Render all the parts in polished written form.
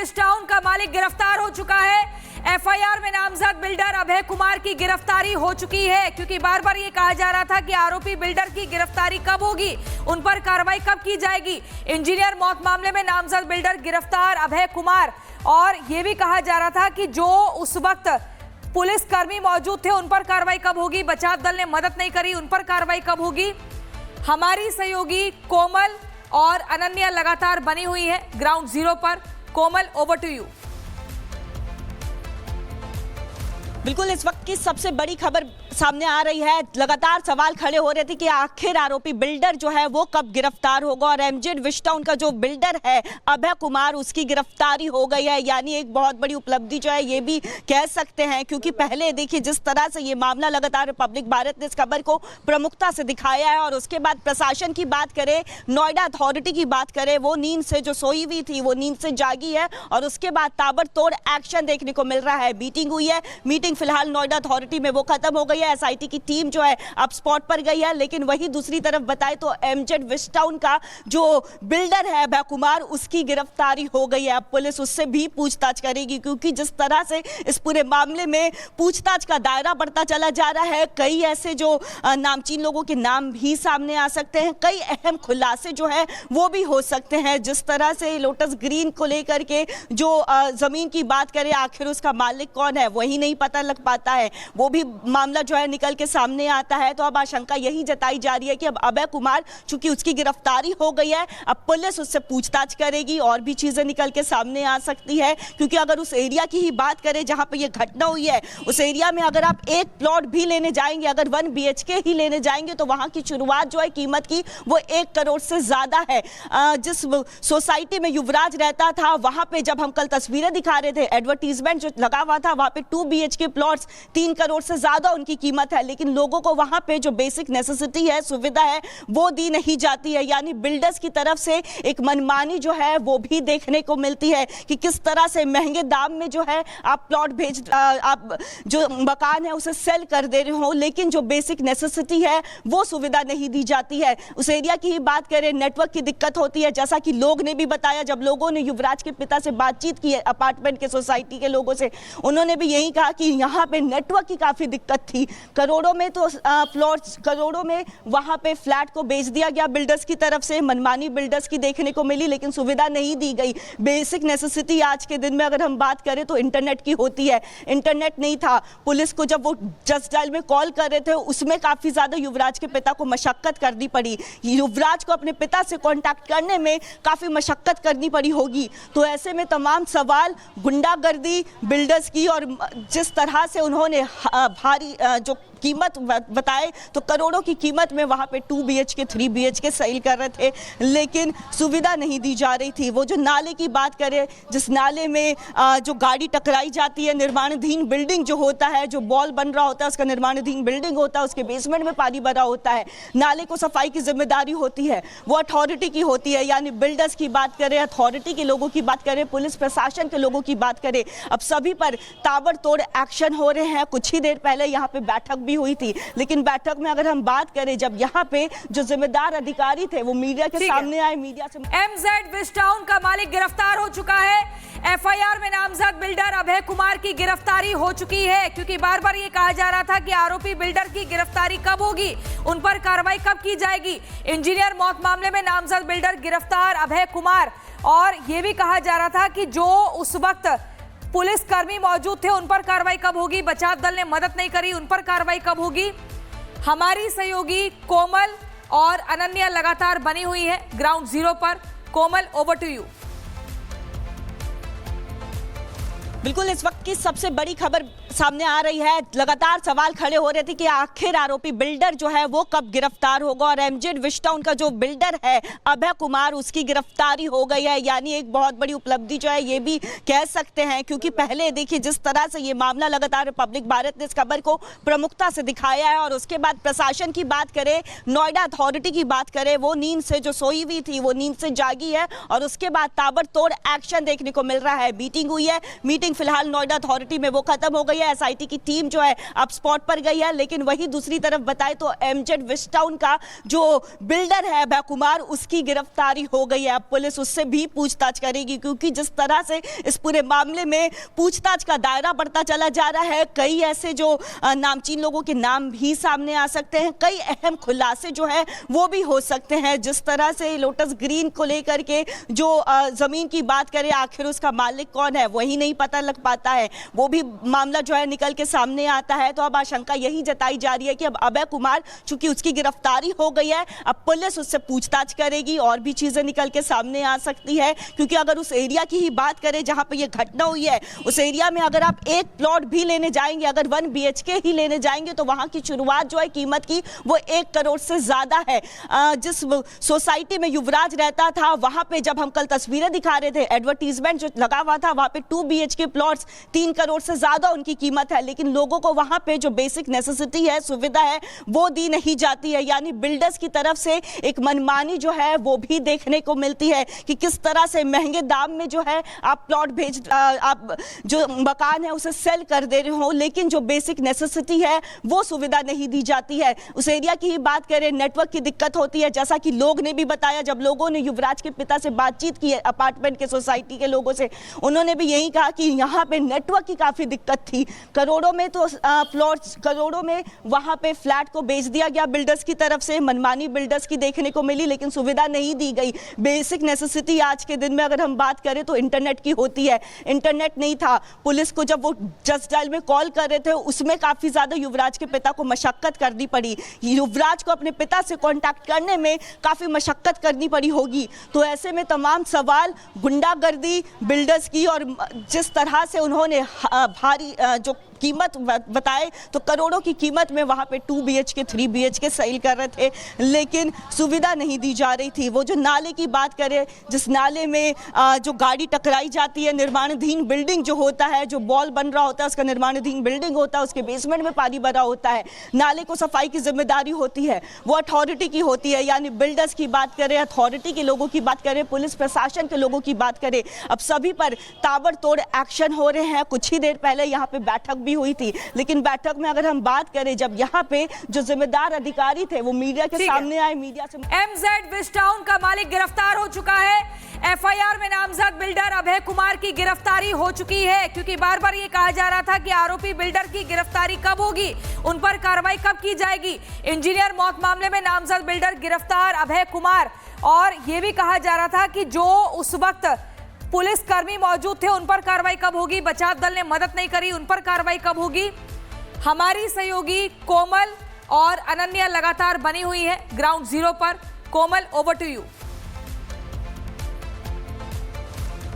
Waste town का मालिक गिरफ्तार हो चुका है। एफआईआर में नामजद बिल्डर अभय कुमार की गिरफ्तारी हो चुकी है, क्योंकि बार बार ये कहा जा रहा था कि आरोपी बिल्डर की गिरफ्तारी कब होगी, उन पर कार्रवाई कब की जाएगी। इंजीनियर मौत मामले में नामजद बिल्डर गिरफ्तार अभय कुमार, और ये भी कहा जा रहा था कि जो उस वक्त पुलिसकर्मी मौजूद थे उन पर कार्रवाई कब होगी, बचाव दल ने मदद नहीं करी, उन पर कार्रवाई कब होगी। हमारी सहयोगी कोमल और अनन्या लगातार बनी हुई है ग्राउंड जीरो पर। कोमल, ओवर टू यू। बिल्कुल, इस वक्त की सबसे बड़ी खबर सामने आ रही है। लगातार सवाल खड़े हो रहे थे कि आखिर आरोपी बिल्डर जो है वो कब गिरफ्तार होगा, और एमजेड वेस्ट टाउन का जो बिल्डर है अभय कुमार, उसकी गिरफ्तारी हो गई है। यानी एक बहुत बड़ी उपलब्धि जो है ये भी कह सकते हैं, क्योंकि पहले देखिए जिस तरह से ये मामला लगातार रिपब्लिक भारत ने इस खबर को प्रमुखता से दिखाया है, और उसके बाद प्रशासन की बात करें, नोएडा अथॉरिटी की बात करें, वो नींद से जो सोई हुई थी वो नींद से जागी है, और उसके बाद ताबड़तोड़ एक्शन देखने को मिल रहा है। मीटिंग हुई है, मीटिंग फिलहाल नोएडा अथॉरिटी में वो खत्म हो गई है। एसआईटी की टीम जो है अब स्पॉट पर गई है, लेकिन वही दूसरी तरफ बताए तो एमजेड वेस्ट टाउन का जो बिल्डर है अभय कुमार, उसकी गिरफ्तारी हो गई है। अब पुलिस उससे भी पूछताछ करेगी, क्योंकि जिस तरह से इस पूरे मामले में पूछताछ का दायरा बढ़ता चला जा रहा है, कई ऐसे जो नामचीन लोगों के नाम भी सामने आ सकते हैं, कई अहम खुलासे जो है वो भी हो सकते हैं। जिस तरह से लोटस ग्रीन को लेकर के जो जमीन की बात करें, आखिर उसका मालिक कौन है वही नहीं पता लग पाता है, वो भी मामला जो है निकल के सामने आता है। तो अब आशंका यही जताई जा रही है कि अब अभय कुमार, चूंकि उसकी गिरफ्तारी हो गई है, अब पुलिस उससे पूछताछ करेगी और भी चीजें निकल के सामने आ सकती है। क्योंकि अगर उस एरिया की ही बात करें जहां पे ये घटना हुई है, उस एरिया में अगर आप एक प्लॉट भी लेने जाएंगे, अगर 1 BHK ही लेने जाएंगे, तो वहां की शुरुआत जो है कीमत की वो 1 करोड़ से ज्यादा है। जिस सोसाइटी में युवराज रहता था, वहां पे जब हम कल तस्वीरें दिखा रहे थे, एडवर्टीजमेंट जो लगा हुआ था, वहां पे 2 BHK प्लॉट्स 3 करोड़ से ज्यादा उनकी कीमत है। लेकिन लोगों को वहां पे जो बेसिक नेसेसिटी है, सुविधा है, वो दी नहीं जाती है। यानी बिल्डर्स की तरफ से एक मनमानी जो है वो भी देखने को मिलती है कि किस तरह से महंगे दाम में जो है आप प्लॉट आप जो मकान है उसे सेल कर दे रहे हो, लेकिन जो बेसिक नेसेसिटी है वो सुविधा नहीं दी जाती है। उस एरिया की ही बात करें, नेटवर्क की दिक्कत होती है, जैसा कि लोग ने भी बताया। जब लोगों ने युवराज के पिता से बातचीत की है, अपार्टमेंट के सोसाइटी के लोगों से, उन्होंने भी यही कहा कि यहाँ पे नेटवर्क की काफी दिक्कत थी। करोड़ों में तो प्लॉट्स, करोड़ों में वहां पे फ्लैट को बेच दिया गया बिल्डर्स की तरफ से, मनमानी बिल्डर्स की देखने को मिली, लेकिन सुविधा नहीं दी गई। बेसिक नेसेसिटी आज के दिन में अगर हम बात करें तो इंटरनेट की होती है, इंटरनेट नहीं था। पुलिस को जब वो जस्ट डायल में कॉल कर रहे थे, उसमें काफी ज्यादा युवराज के पिता को मशक्कत करनी पड़ी। युवराज को अपने पिता से कांटेक्ट करने में काफी मशक्कत करनी पड़ी होगी। तो ऐसे में तमाम सवाल गुंडागर्दी बिल्डर्स की, और जिस तरह से उन्होंने भारी जो कीमत बताए, तो करोड़ों की कीमत में वहां पे 2 BHK 3 BHK सेल कर रहे थे, लेकिन सुविधा नहीं दी जा रही थी। वो जो नाले की बात करें, जिस नाले में जो गाड़ी टकराई जाती है, निर्माणाधीन बिल्डिंग जो होता है, जो बॉल बन रहा होता है उसका निर्माणाधीन बिल्डिंग होता है, उसके बेसमेंट में पानी भरा होता है, नाले को सफाई की जिम्मेदारी होती है, वो अथॉरिटी की होती है। यानी बिल्डर्स की बात करें, अथॉरिटी के लोगों की बात करें, पुलिस प्रशासन के लोगों की बात करें, अब सभी पर ताबड़तोड़ एक्शन हो रहे हैं। कुछ ही देर पहले यहाँ पे बैठक भी हुई थी, लेकिन बैठक में अगर हम बात करें, जब यहाँ पे जो जिम्मेदार अधिकारी थे वो मीडिया के सामने आए, मीडिया से एमजेड वेस्ट टाउन का मालिक गिरफ्तार हो चुका है। एफआईआर में नामजद बिल्डर अभय कुमार की गिरफ्तारी हो चुकी है, क्योंकि बार बार ये कहा जा रहा था कि आरोपी बिल्डर की गिरफ्तारी कब होगी, उन पर कार्रवाई कब की जाएगी। इंजीनियर मौत मामले में नामजद बिल्डर गिरफ्तार अभय कुमार, और ये भी कहा जा रहा था कि जो उस वक्त पुलिसकर्मी मौजूद थे उन पर कार्रवाई कब होगी, बचाव दल ने मदद नहीं करी, उन पर कार्रवाई कब होगी। हमारी सहयोगी कोमल और अनन्या लगातार बनी हुई है ग्राउंड जीरो पर। कोमल, ओवर टू यू। बिल्कुल, इस वक्त की सबसे बड़ी खबर सामने आ रही है। लगातार सवाल खड़े हो रहे थे कि आखिर आरोपी बिल्डर जो है वो कब गिरफ्तार होगा, और एमजेड वेस्ट टाउन का जो बिल्डर है अभय कुमार, उसकी गिरफ्तारी हो गई है। यानी एक बहुत बड़ी उपलब्धि जो है ये भी कह सकते हैं, क्योंकि पहले देखिए जिस तरह से ये मामला लगातार रिपब्लिक भारत ने इस खबर को प्रमुखता से दिखाया है, और उसके बाद प्रशासन की बात करें, नोएडा अथॉरिटी की बात करें, वो नींद से जो सोई हुई थी वो नींद से जागी है, और उसके बाद ताबड़तोड़ एक्शन देखने को मिल रहा है। मीटिंग हुई है, मीटिंग फिलहाल नोएडा अथॉरिटी में वो खत्म हो गई है। है, एसआईटी की टीम जो है अब स्पॉट पर गई है। लेकिन वही दूसरी तरफ बताए तो एमजेड विस्टाउन का जो बिल्डर है अभय कुमार, उसकी गिरफ्तारी हो गई है। अब पुलिस उससे भी पूछताछ करेगी, क्योंकि जिस तरह से इस पूरे मामले में पूछताछ का दायरा बढ़ता चला जा रहा है, कई ऐसे जो नामचीन लोगों के नाम भी सामने आ सकते हैं, कई अहम खुलासे जो है वो भी हो सकते हैं। जिस तरह से लोटस ग्रीन को लेकर के जो जमीन की बात करें, आखिर उसका मालिक कौन है वही नहीं पता लग पाता है, वो भी मामला जो है निकल के सामने आता है। तो अब आशंका यही जताई जा रही है कि अब अभय कुमार, चूंकि उसकी गिरफ्तारी हो गई है, अब पुलिस उससे पूछताछ करेगी और भी चीजें निकल के सामने आ सकती है। क्योंकि अगर उस एरिया की ही बात करें जहां पे ये घटना हुई है, उस एरिया में अगर आप एक प्लॉट भी लेने जाएंगे, अगर 1 BHK ही लेने जाएंगे, तो वहां की शुरुआत जो है कीमत की वो 1 करोड़ से ज्यादा है। जिस सोसाइटी में युवराज रहता था, वहां पे जब हम कल तस्वीरें दिखा रहे थे, एडवर्टीजमेंट जो लगा हुआ था, वहां पे 2 BHK प्लॉट्स 3 करोड़ से ज्यादा उनकी कीमत है। लेकिन लोगों को वहां पे जो बेसिक नेसेसिटी है, सुविधा है, वो दी नहीं जाती है। यानी बिल्डर्स की तरफ से एक मनमानी जो है वो भी देखने को मिलती है कि किस तरह से महंगे दाम में जो है आप प्लॉट आप जो मकान है उसे सेल कर दे रहे हो, लेकिन जो बेसिक नेसेसिटी है वो सुविधा नहीं दी जाती है। उस एरिया की ही बात करें, नेटवर्क की दिक्कत होती है, जैसा कि लोग ने भी बताया। जब लोगों ने युवराज के पिता से बातचीत की है, अपार्टमेंट के सोसाइटी के लोगों से, उन्होंने भी यही कहा कि यहाँ पे नेटवर्क की काफी दिक्कत थी। करोड़ों में तो प्लॉट्स, करोड़ों में वहां पे फ्लैट को बेच दिया गया बिल्डर्स की तरफ से, मनमानी बिल्डर्स की देखने को मिली, लेकिन सुविधा नहीं दी गई। बेसिक नेसेसिटी आज के दिन में अगर हम बात करें तो इंटरनेट की होती है, इंटरनेट नहीं था। पुलिस को जब वो जस्ट डायल में कॉल कर रहे थे, उसमें काफी ज्यादा युवराज के पिता को मशक्कत करनी पड़ी। युवराज को अपने पिता से कांटेक्ट करने में काफी मशक्कत करनी पड़ी होगी। तो ऐसे में तमाम सवाल गुंडागर्दी बिल्डर्स की, और जिस तरह से उन्होंने भारी जो कीमत बताए, तो करोड़ों की कीमत में वहां पे 2 BHK 3 BHK सेल कर रहे थे, लेकिन सुविधा नहीं दी जा रही थी। वो जो नाले की बात करें, जिस नाले में जो गाड़ी टकराई जाती है, निर्माणाधीन बिल्डिंग जो होता है, जो बॉल बन रहा होता है, उसका निर्माणाधीन बिल्डिंग होता है, उसके बेसमेंट में पानी भरा होता है, नाले को सफाई की जिम्मेदारी होती है, वो अथॉरिटी की होती है। यानी बिल्डर्स की बात करें, अथॉरिटी के लोगों की बात करें, पुलिस प्रशासन के लोगों की बात करें, अब सभी पर ताबड़तोड़ एक्शन हो रहे हैं। कुछ ही देर पहले यहाँ पे बैठक भी हुई थी, लेकिन बैठक में अगर हम बात करें, जब यहाँ पे जो जिम्मेदार अधिकारी थे वो मीडिया के सामने आए, मीडिया से एमजेड विस्टाउन का मालिक गिरफ्तार हो चुका है। एफआईआर में नामजद बिल्डर अभय कुमार की गिरफ्तारी हो चुकी है, क्योंकि बार बार ये कहा जा रहा था कि आरोपी बिल्डर की गिरफ्तारी कब होगी, उन पर कार्रवाई कब की जाएगी। इंजीनियर मौत मामले में नामजद बिल्डर गिरफ्तार अभय कुमार, और ये भी कहा जा रहा था कि जो उस वक्त पुलिसकर्मी मौजूद थे उन पर कार्रवाई कब होगी, बचाव दल ने मदद नहीं करी, उन पर कार्रवाई कब होगी। हमारी सहयोगी कोमल और अनन्या लगातार बनी हुई है ग्राउंड जीरो पर। कोमल, ओवर टू यू।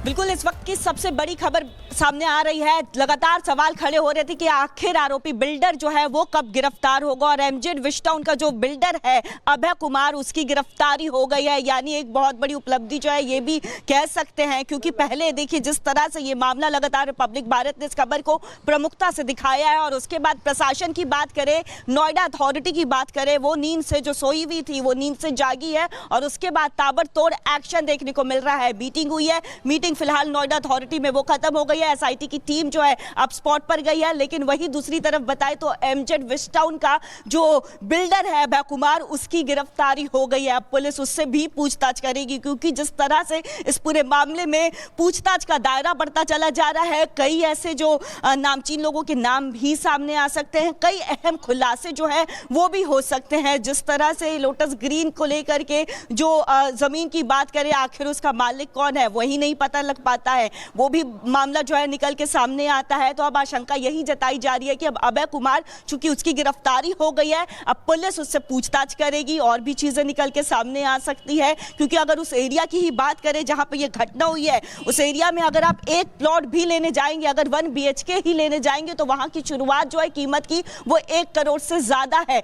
बिल्कुल, इस वक्त की सबसे बड़ी खबर सामने आ रही है। लगातार सवाल खड़े हो रहे थे कि आखिर आरोपी बिल्डर जो है वो कब गिरफ्तार होगा, और एमजेड विस्टाउन का जो बिल्डर है अभय कुमार, उसकी गिरफ्तारी हो गई है। यानी एक बहुत बड़ी उपलब्धि जो है ये भी कह सकते हैं, क्योंकि पहले देखिए जिस तरह से ये मामला लगातार रिपब्लिक भारत ने इस खबर को प्रमुखता से दिखाया है, और उसके बाद प्रशासन की बात करें, नोएडा अथॉरिटी की बात करें, वो नींद से जो सोई हुई थी वो नींद से जागी है, और उसके बाद ताबड़तोड़ एक्शन देखने को मिल रहा है। मीटिंग हुई है, मीटिंग फिलहाल नोएडा अथॉरिटी में वो खत्म हो गई है। एसआईटी की टीम जो है अब स्पॉट पर गई है। लेकिन वही दूसरी तरफ बताए तो एमजेड विस्टाउन का जो बिल्डर है अभय कुमार, उसकी गिरफ्तारी हो गई है। अब पुलिस उससे भी पूछताछ करेगी, क्योंकि जिस तरह से इस पूरे मामले में पूछताछ का दायरा बढ़ता चला जा रहा है, कई ऐसे जो नामचीन लोगों के नाम भी सामने आ सकते हैं, कई अहम खुलासे जो है वो भी हो सकते हैं। जिस तरह से लोटस ग्रीन को लेकर के जो जमीन की बात करें, आखिर उसका मालिक कौन है वही नहीं पता लग पाता है, वो भी मामला जो है निकल के सामने आता है। तो अब आशंका यही जताई जा रही है कि अब अभय कुमार, चूंकि उसकी गिरफ्तारी हो गई है, अब पुलिस उससे पूछताछ करेगी और भी चीजें निकल के सामने आ सकती है। क्योंकि अगर उस एरिया की ही बात करें जहां पे ये घटना हुई है, उस एरिया में अगर आप एक प्लॉट भी लेने जाएंगे, अगर 1 BHK ही लेने जाएंगे, तो वहां की शुरुआत जो है कीमत की वो 1 करोड़ से ज्यादा है।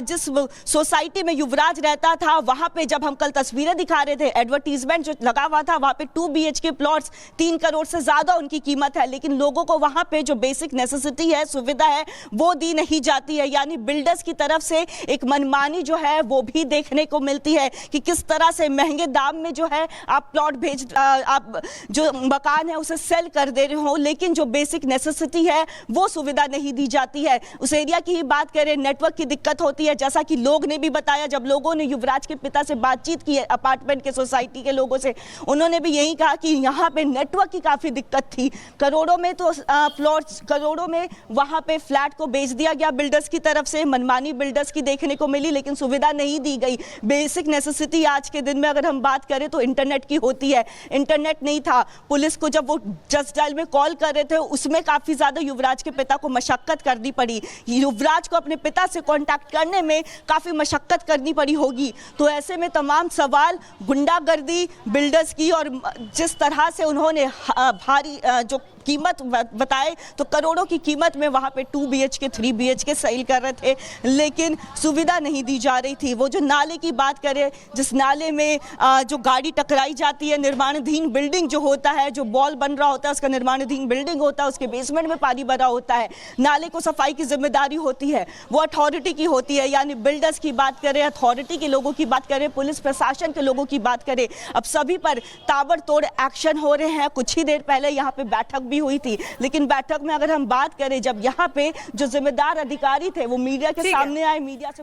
जिस सोसाइटी में युवराज रहता था, वहां पे जब हम कल तस्वीरें दिखा रहे थे, एडवर्टीजमेंट जो लगा हुआ था, वहां पे 2 BHK जिनके प्लॉट्स 3 करोड़ से ज्यादा उनकी कीमत है, लेकिन लोगों को वहां पे जो बेसिक नेसेसिटी है, सुविधा है, वो दी नहीं जाती है। यानी बिल्डर्स की तरफ से एक मनमानी जो है वो भी देखने को मिलती है कि किस तरह से महंगे दाम में जो है आप प्लॉट आप जो मकान है उसे सेल कर दे रहे हो, लेकिन जो बेसिक नेसेसिटी है वो सुविधा नहीं दी जाती है। उस एरिया की ही बात करें, नेटवर्क की दिक्कत होती है, जैसा कि लोग ने भी बताया। जब लोगों ने युवराज के पिता से बातचीत की है, अपार्टमेंट के सोसाइटी के लोगों से, उन्होंने भी यही कहा कि यहाँ पे नेटवर्क की काफी दिक्कत थी। करोड़ों में तो प्लॉट्स, करोड़ों में वहां पे फ्लैट को बेच दिया गया बिल्डर्स की तरफ से, मनमानी बिल्डर्स की देखने को मिली, लेकिन सुविधा नहीं दी गई। बेसिक नेसेसिटी आज के दिन में अगर हम बात करें तो इंटरनेट की होती है, इंटरनेट नहीं था। पुलिस को जब वो जस्ट डायल में कॉल कर रहे थे, उसमें काफी ज्यादा युवराज के पिता को मशक्कत करनी पड़ी। युवराज को अपने पिता से कांटेक्ट करने में काफी मशक्कत करनी पड़ी होगी। तो ऐसे में तमाम सवाल गुंडागर्दी बिल्डर्स की, और जिस तरह से उन्होंने भारी जो कीमत बताए, तो करोड़ों की कीमत में वहां पे 2 BHK 3 BHK सेल कर रहे थे, लेकिन सुविधा नहीं दी जा रही थी। वो जो नाले की बात करें, जिस नाले में जो गाड़ी टकराई जाती है, निर्माणाधीन बिल्डिंग जो होता है, जो बॉल बन रहा होता है उसका निर्माणाधीन बिल्डिंग होता है, उसके बेसमेंट में पानी भरा होता है, नाले को सफाई की जिम्मेदारी होती है, वो अथॉरिटी की होती है। यानी बिल्डर्स की बात करें, अथॉरिटी के लोगों की बात करें, पुलिस प्रशासन के लोगों की बात करें, अब सभी पर ताबड़तोड़ एक्शन हो रहे हैं। कुछ ही देर पहले यहाँ पे बैठक भी हुई थी, लेकिन बैठक में अगर हम बात करें, जब यहाँ पे जो जिम्मेदार अधिकारी थे वो मीडिया के सामने आए, मीडिया से